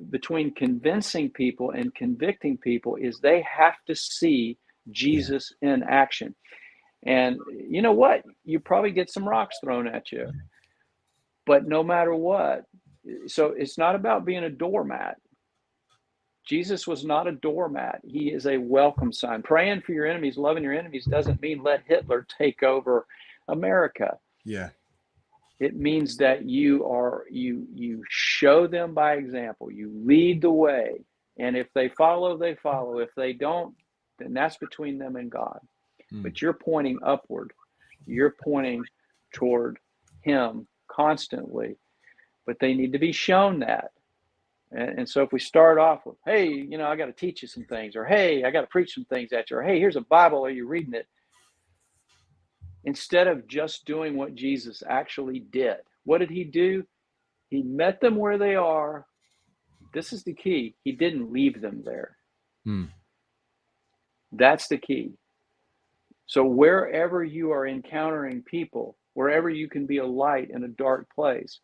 between convincing people and convicting people is they have to see Yeah. Jesus in action. And you know what? You probably get some rocks thrown at you. But no matter what, so it's not about being a doormat. Jesus was not a doormat. He is a welcome sign. Praying for your enemies, loving your enemies doesn't mean let Hitler take over America. Yeah. It means that you show them by example. You lead the way. And if they follow, they follow. If they don't, then that's between them and God. Mm. But you're pointing upward. You're pointing toward him constantly. But they need to be shown that. And so if we start off with, hey, I got to teach you some things, or hey, I got to preach some things at you, or hey, here's a Bible, are you reading it? Instead of just doing what Jesus actually did. What did he do? He met them where they are, This is the key. He didn't leave them there. Mm. That's the key. So wherever you are encountering people, wherever you can be a light in a dark place,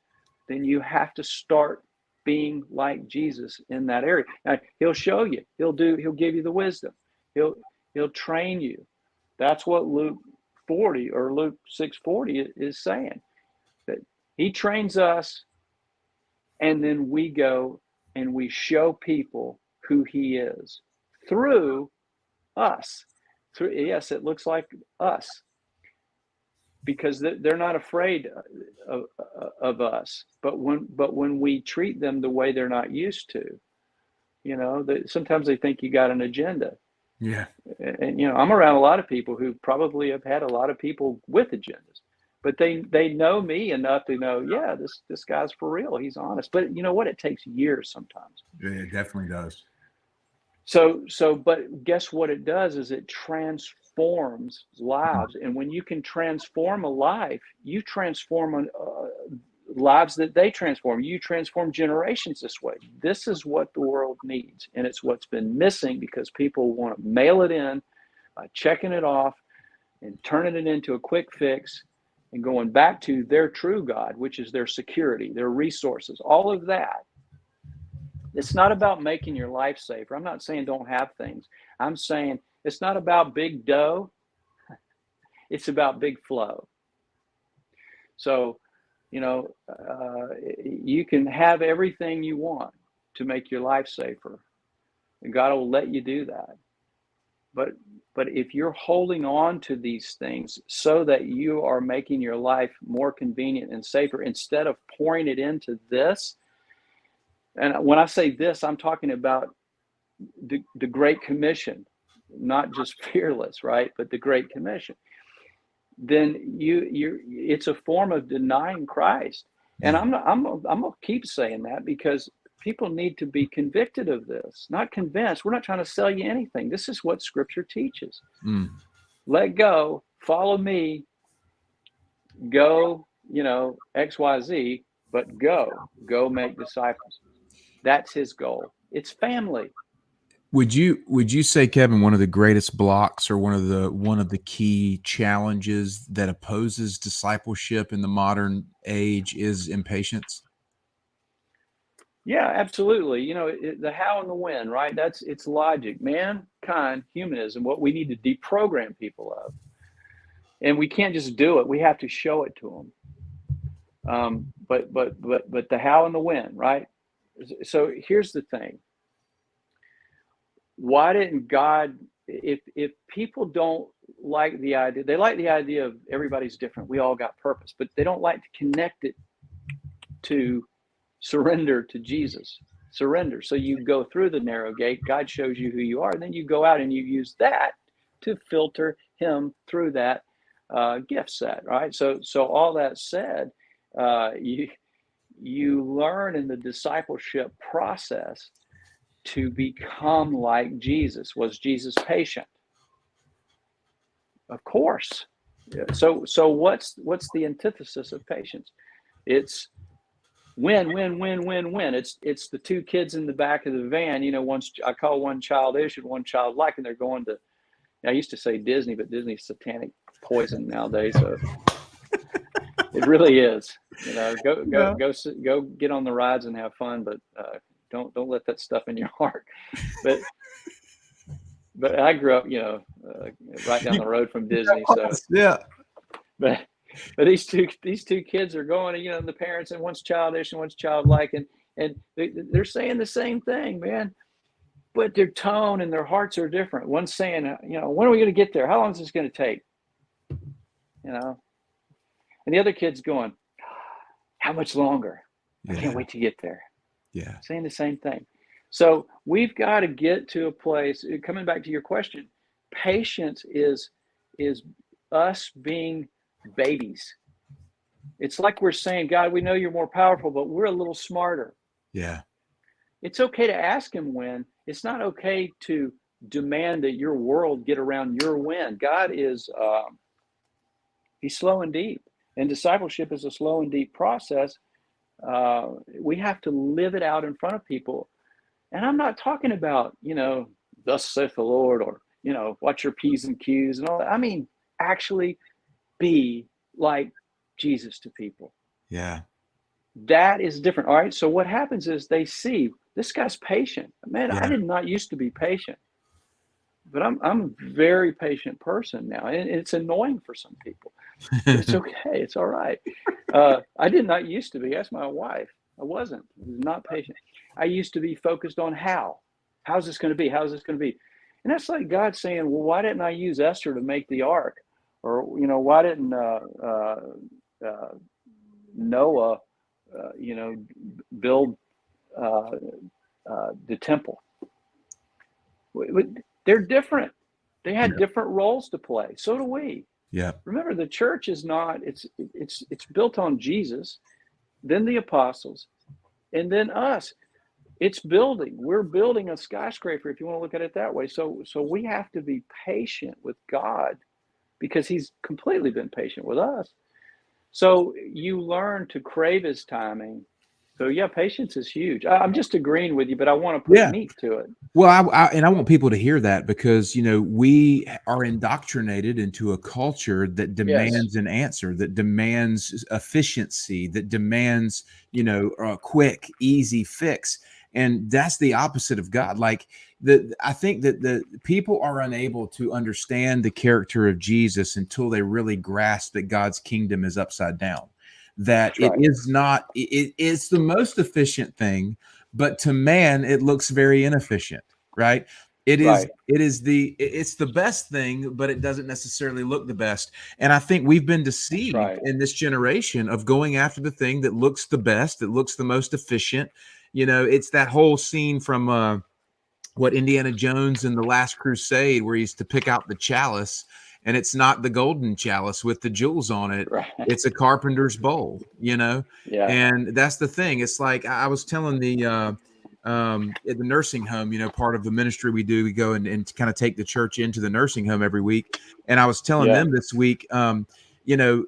then you have to start being like Jesus in that area. Now, he'll show you. He'll give you the wisdom. He'll train you. That's what Luke 40 or Luke 6:40 is saying. That he trains us, and then we go and we show people who he is through us. Yes, it looks like us, because they're not afraid of us. But when we treat them the way they're not used to, sometimes they think you got an agenda. Yeah. And I'm around a lot of people who probably have had a lot of people with agendas, but they know me enough to know, yeah, this guy's for real. He's honest. But you know what? It takes years sometimes. Yeah, it definitely does. But guess what it does is it transforms lives. And when you can transform a life, you transform lives that they transform. You transform generations this way. This is what the world needs. And it's what's been missing, because people want to mail it in by checking it off and turning it into a quick fix and going back to their true God, which is their security, their resources, all of that. It's not about making your life safer. I'm not saying don't have things. I'm saying it's not about big dough. It's about big flow. So, you can have everything you want to make your life safer, and God will let you do that. But if you're holding on to these things so that you are making your life more convenient and safer, instead of pouring it into this, and when I say this, I'm talking about the Great Commission, not just fearless, right? But the Great Commission. Then it's a form of denying Christ. And I'm gonna keep saying that, because people need to be convicted of this, not convinced. We're not trying to sell you anything. This is what Scripture teaches. Let go, follow me, go, XYZ, but go make disciples. That's his goal. It's family. Would you say, Kevin, one of the greatest blocks, or one of the key challenges that opposes discipleship in the modern age is impatience? Yeah, absolutely. The how and the when, right? It's logic, mankind, humanism, what we need to deprogram people of. And we can't just do it. We have to show it to them. But the how and the when, right? So here's the thing. Why didn't God, if people don't like the idea, they like the idea of everybody's different, we all got purpose, but they don't like to connect it to surrender to Jesus. Surrender. So you go through the narrow gate, God shows you who you are, and then you go out and you use that to filter him through that gift set, right? So all that said, you learn in the discipleship process to become like Jesus. Was Jesus patient? Of course. Yeah. So what's the antithesis of patience? It's win. It's the two kids in the back of the van. I call one childish and one childlike, and they're going to. I used to say Disney, but Disney's satanic poison nowadays. So it really is. Go get on the rides and have fun, but don't let that stuff in your heart. But I grew up, right down the road from Disney. So yeah. But these two kids are going, the parents, and one's childish and one's childlike, and they're saying the same thing, man, but their tone and their hearts are different. One's saying, when are we going to get there? How long is this going to take? And the other kid's going, how much longer? I can't wait to get there. Yeah. Saying the same thing. So we've got to get to a place, coming back to your question, patience is us being babies. It's like we're saying, God, we know you're more powerful, but we're a little smarter. Yeah. It's okay to ask him when. It's not okay to demand that your world get around your when. God is, he's slow and deep. And discipleship is a slow and deep process. We have to live it out in front of people. And I'm not talking about, thus saith the Lord, or, watch your P's and Q's and all that. I mean, actually be like Jesus to people. Yeah. That is different. All right. So what happens is they see this guy's patient. Man, I Yeah. did not used to be patient, but I'm a very patient person now. And it's annoying for some people, but it's okay. It's all right. I did not used to be. Ask my wife. I wasn't. I was not patient. I used to be focused on how. How's this going to be? How's this going to be? And that's like God saying, well, why didn't I use Esther to make the ark? Or, why didn't Noah, build uh, the temple? They're different. They had Yeah. different roles to play. So do we. Yeah. Remember, the church is not. It's built on Jesus, then the apostles, and then us. It's building. We're building a skyscraper, if you want to look at it that way. So we have to be patient with God because He's completely been patient with us. So you learn to crave His timing. So yeah, patience is huge. I'm just agreeing with you, but I want to put Yeah. meat to it. Well, I want people to hear that because we are indoctrinated into a culture that Yes, demands an answer, that demands efficiency, that demands a quick, easy fix, and that's the opposite of God. Like I think that the people are unable to understand the character of Jesus until they really grasp that God's kingdom is upside down. That that's it right. is not. It's the most efficient thing, but to man it looks very inefficient, right? Right. It's the best thing, but it doesn't necessarily look the best. And I think we've been That's deceived right. in this generation of going after the thing that looks the best, that looks the most efficient. It's that whole scene from what Indiana Jones in the Last Crusade, where he's to pick out the chalice, and it's not the golden chalice with the jewels on it. Right. It's a carpenter's bowl. Yeah. And that's the thing. It's like I was telling at the nursing home, part of the ministry we do, we go and kind of take the church into the nursing home every week. And I was telling Yeah. them this week, you know,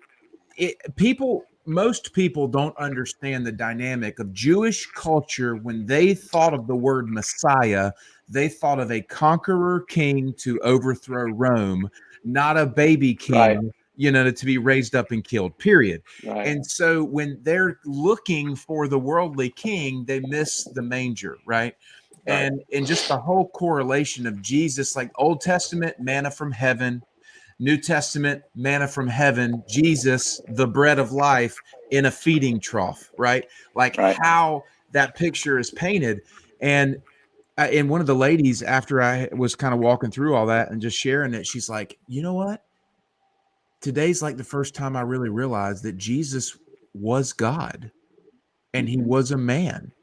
most people don't understand the dynamic of Jewish culture. When they thought of the word Messiah, they thought of a conqueror king to overthrow Rome, not a baby Right. king, to be raised up and killed, period. Right. And so when they're looking for the worldly king, they miss the manger, right? Right. And just the whole correlation of Jesus, like Old Testament, manna from heaven, New Testament, manna from heaven, Jesus, the bread of life in a feeding trough, right? Like Right. how that picture is painted. And one of the ladies, after I was kind of walking through all that and just sharing it, she's like, you know what? Today's like the first time I really realized that Jesus was God and he Mm-hmm. was a man.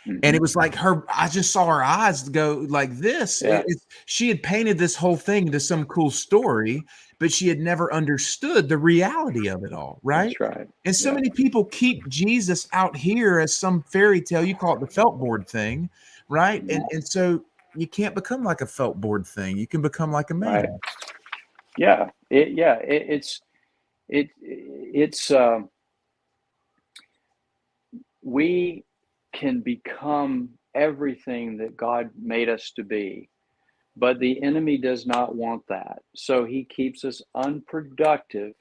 And Mm-hmm. it was like I just saw her eyes go like this. Yeah. She had painted this whole thing into some cool story, but she had never understood the reality of it all, right? That's right. And so Yeah. many people keep Jesus out here as some fairy tale. You call it the felt board thing, right? Mm-hmm. And so you can't become like a felt board thing. You can become like a Right. man. Yeah. It's we can become everything that God made us to be, but the enemy does not want that. So he keeps us unproductive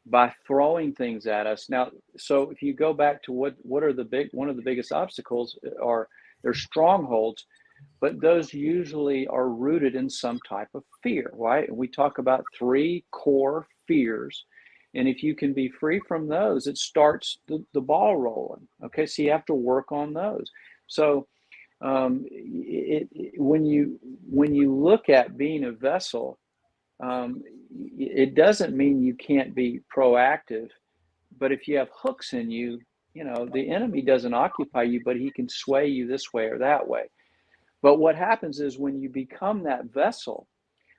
by throwing things at us. Now, so if you go back to what are the big one of the biggest obstacles are their strongholds, but those usually are rooted in some type of fear, right? And we talk about three core fears. And if you can be free from those, it starts the ball rolling. Okay, so you have to work on those. So when you look at being a vessel, it doesn't mean you can't be proactive. But if you have hooks in you, the enemy doesn't occupy you, but he can sway you this way or that way. But what happens is when you become that vessel,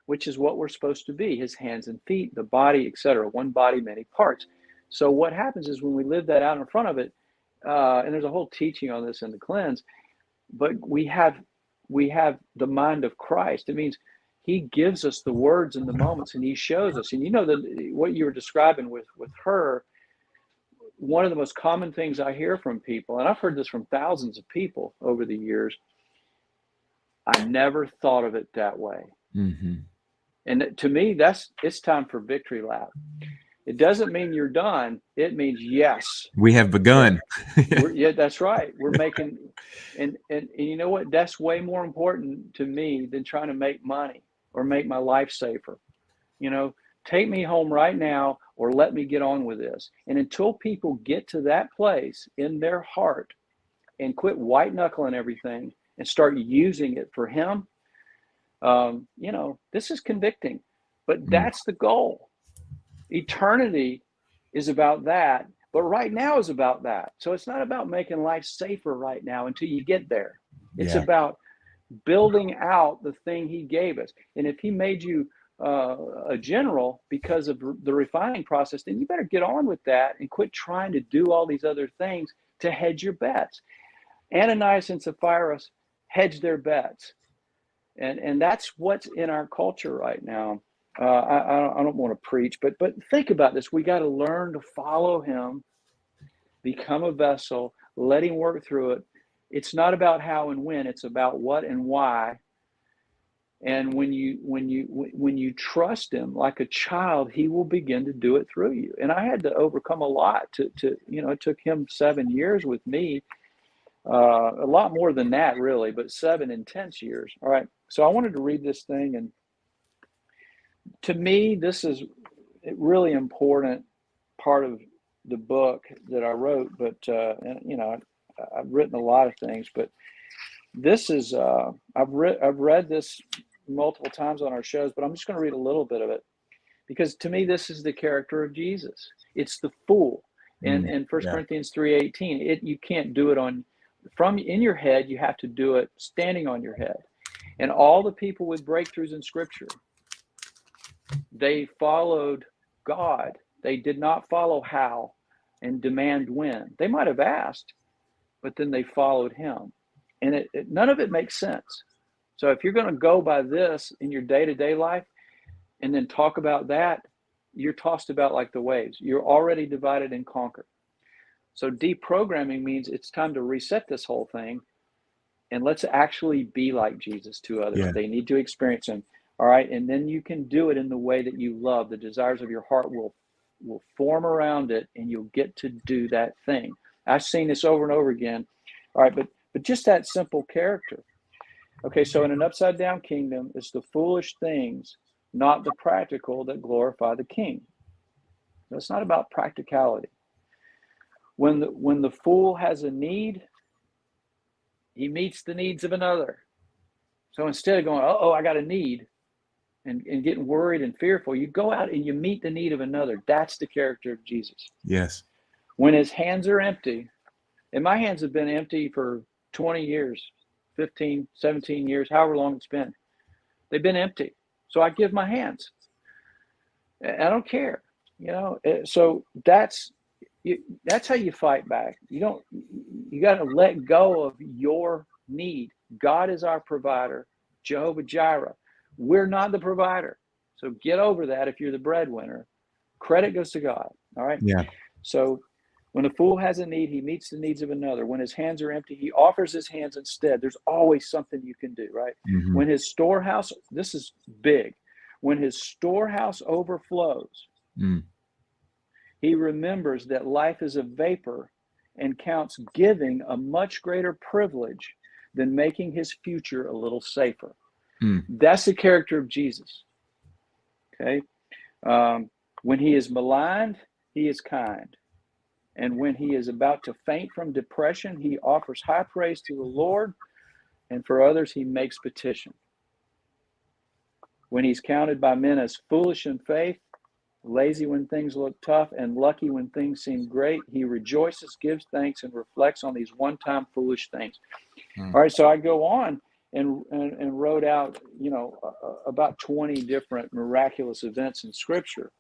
which is what we're supposed to be, his hands and feet, the body, etc., one body, many parts. So what happens is when we live that out in front of it, and there's a whole teaching on this in the cleanse, but we have the mind of Christ. It means he gives us the words and the moments, and he shows us. And that what you were describing with her, one of the most common things I hear from people, and I've heard this from thousands of people over the years, I never thought of it that way. Mm-hmm. And to me, it's time for victory lap. It doesn't mean you're done. It means yes. We have begun. Yeah, that's right. We're making, and you know what? That's way more important to me than trying to make money or make my life safer. You know, take me home right now or let me get on with this. And until people get to that place in their heart and quit white knuckling everything and start using it for him, you know, this is convicting, but Mm. that's the goal. Eternity is about that, but right now is about that. So it's not about making life safer right now until you get there. It's Yeah. about building out the thing he gave us. And if he made you a general because of the refining process, then you better get on with that and quit trying to do all these other things to hedge your bets. Ananias and Sapphira hedged their bets. And that's what's in our culture right now. I don't want to preach, but think about this. We got to learn to follow him, become a vessel, let him work through it. It's not about how and when, it's about what and why. And when you trust him like a child, he will begin to do it through you. And I had to overcome a lot to you know, it took him 7 years with me, a lot more than that really, but 7 intense years. All right. So I wanted to read this thing, and to me, this is a really important part of the book that I wrote. But and, you know, I've written a lot of things, but this is I've read this multiple times on our shows, but I'm just going to read a little bit of it because to me this is the character of Jesus. It's the fool. And in 1 Yeah. Corinthians 3:18, you can't do it from in your head. You have to do it standing on your head. And all the people with breakthroughs in Scripture, they followed God. They did not follow how and demand when. They might have asked, but then they followed him. And none of it makes sense. So if you're going to go by this in your day-to-day life and then talk about that, you're tossed about like the waves. You're already divided and conquered. So deprogramming means it's time to reset this whole thing, and let's actually be like Jesus to others. Yeah. They need to experience him. All right. And then you can do it in the way that you love. The desires of your heart will form around it, and you'll get to do that thing. I've seen this over and over again. All right, but just that simple character. Okay, so in an upside down kingdom, it's the foolish things, not the practical, that glorify the king. It's not about practicality. When the fool has a need, he meets the needs of another. So instead of going, oh, I got a need, and getting worried and fearful, you go out and you meet the need of another. That's the character of Jesus. Yes. When his hands are empty, and my hands have been empty for 20 years, 15, 17 years, however long it's been. They've been empty. So I give my hands. I don't care, you know. So that's how you fight back. You got to let go of your need. God is our provider, Jehovah Jireh. We're not the provider. So get over that if you're the breadwinner. Credit goes to God. All right. Yeah. So when a fool has a need, he meets the needs of another. When his hands are empty, he offers his hands instead. There's always something you can do, right? Mm-hmm. When his storehouse, this is big, when his storehouse overflows, he remembers that life is a vapor and counts giving a much greater privilege than making his future a little safer. That's the character of Jesus. Okay. When he is maligned, he is kind. And when he is about to faint from depression, he offers high praise to the Lord. And for others, he makes petition. When he's counted by men as foolish in faith, lazy when things look tough, and lucky when things seem great, he rejoices, gives thanks, and reflects on these one-time foolish things. All right, so I go on and wrote out, you know, about 20 different miraculous events in Scripture.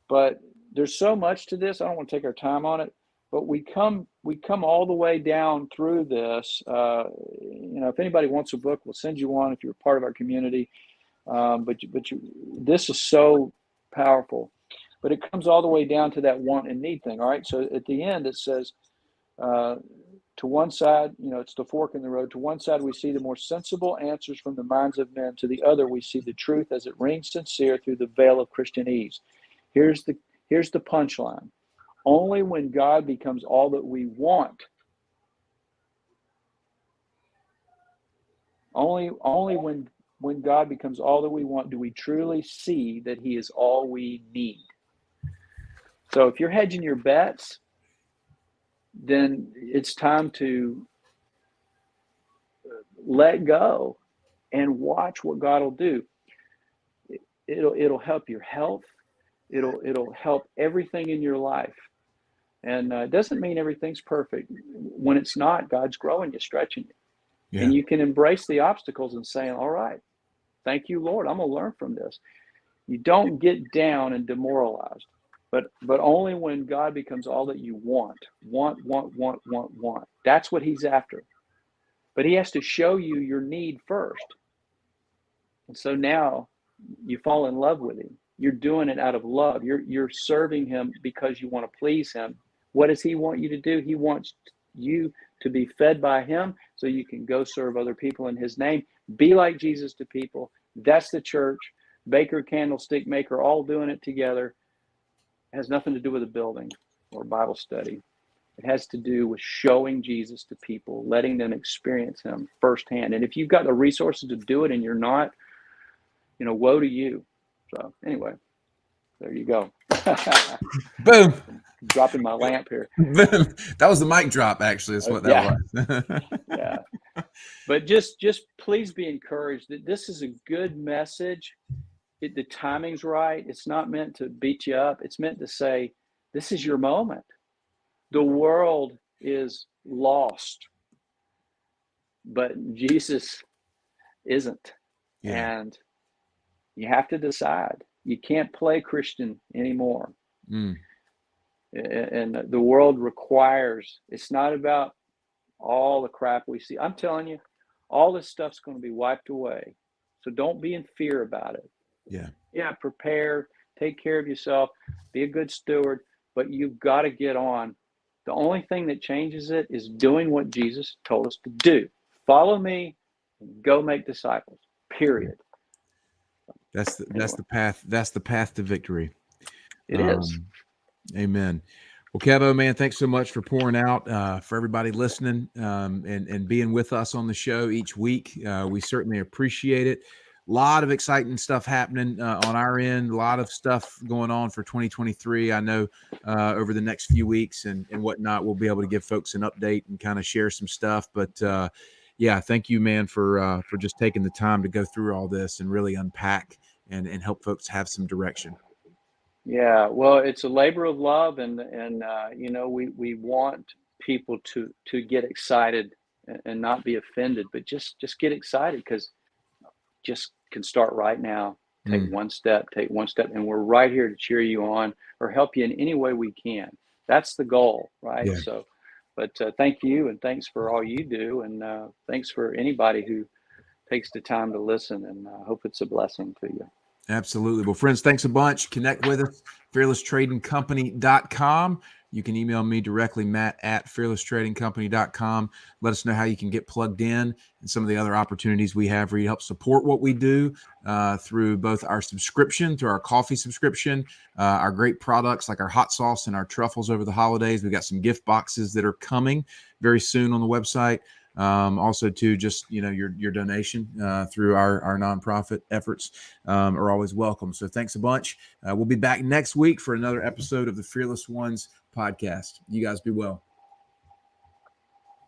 But there's so much to this. I don't want to take our time on it, but we come all the way down through this. You know, if anybody wants a book, we'll send you one if you're part of our community. But this is so powerful. But it comes all the way down to that want and need thing. All right. So at the end, it says, to one side, it's the fork in the road. To one side, we see the more sensible answers from the minds of men. To the other, we see the truth as it rings sincere through the veil of Christian ease. Here's the punchline. Only when God becomes all that we want, only when God becomes all that we want, do we truly see that he is all we need. So if you're hedging your bets, then it's time to let go and watch what God will do. It'll help your health. It'll help everything in your life. And it doesn't mean everything's perfect. When it's not, God's growing you, stretching you. Yeah. And you can embrace the obstacles and say, all right, thank you, Lord. I'm going to learn from this. You don't get down and demoralized, but only when God becomes all that you want. That's what he's after. But he has to show you your need first. And so now you fall in love with him. You're doing it out of love. You're serving him because you want to please him. What does he want you to do? He wants you to be fed by him so you can go serve other people in his name. Be like Jesus to people. That's the church. Baker, candlestick maker, all doing it together. It has nothing to do with a building or Bible study. It has to do with showing Jesus to people, letting them experience him firsthand. And if you've got the resources to do it and you're not, woe to you. So anyway, there you go. Boom. Dropping my lamp here. Boom. That was the mic drop, actually. That's what that was. Yeah. But just please be encouraged that this is a good message. The timing's right. It's not meant to beat you up. It's meant to say, this is your moment. The world is lost, but Jesus isn't. Yeah. And you have to decide. You can't play Christian anymore. And the world requires, it's not about all the crap we see. I'm telling you, all this stuff's going to be wiped away. So don't be in fear about it. Yeah, prepare, take care of yourself, be a good steward, but you've got to get on. The only thing that changes it is doing what Jesus told us to do. Follow me and go make disciples, period. That's the path. That's the path to victory. It is. Amen. Well, Kevo, man, thanks so much for pouring out, for everybody listening, and being with us on the show each week. We certainly appreciate it. A lot of exciting stuff happening on our end. A lot of stuff going on for 2023. I know over the next few weeks and whatnot, we'll be able to give folks an update and kind of share some stuff. But yeah, thank you, man, for just taking the time to go through all this and really unpack and help folks have some direction. Yeah, well, it's a labor of love, and we want people to get excited and not be offended, but just get excited, because just can start right now. Take one step, and we're right here to cheer you on or help you in any way we can. That's the goal, right? Yeah. So, but thank you, and thanks for all you do, and thanks for anybody who takes the time to listen, and I hope it's a blessing to you. Absolutely. Well, friends, thanks a bunch. Connect with us, fearlesstradingcompany.com. You can email me directly, matt@fearlesstradingcompany.com. Let us know how you can get plugged in and some of the other opportunities we have for you to help support what we do through both our subscription, through our coffee subscription, our great products like our hot sauce and our truffles over the holidays. We've got some gift boxes that are coming very soon on the website. Also to just, your donation through our nonprofit efforts are always welcome. So thanks a bunch. We'll be back next week for another episode of the Fearless Ones podcast. You guys be well.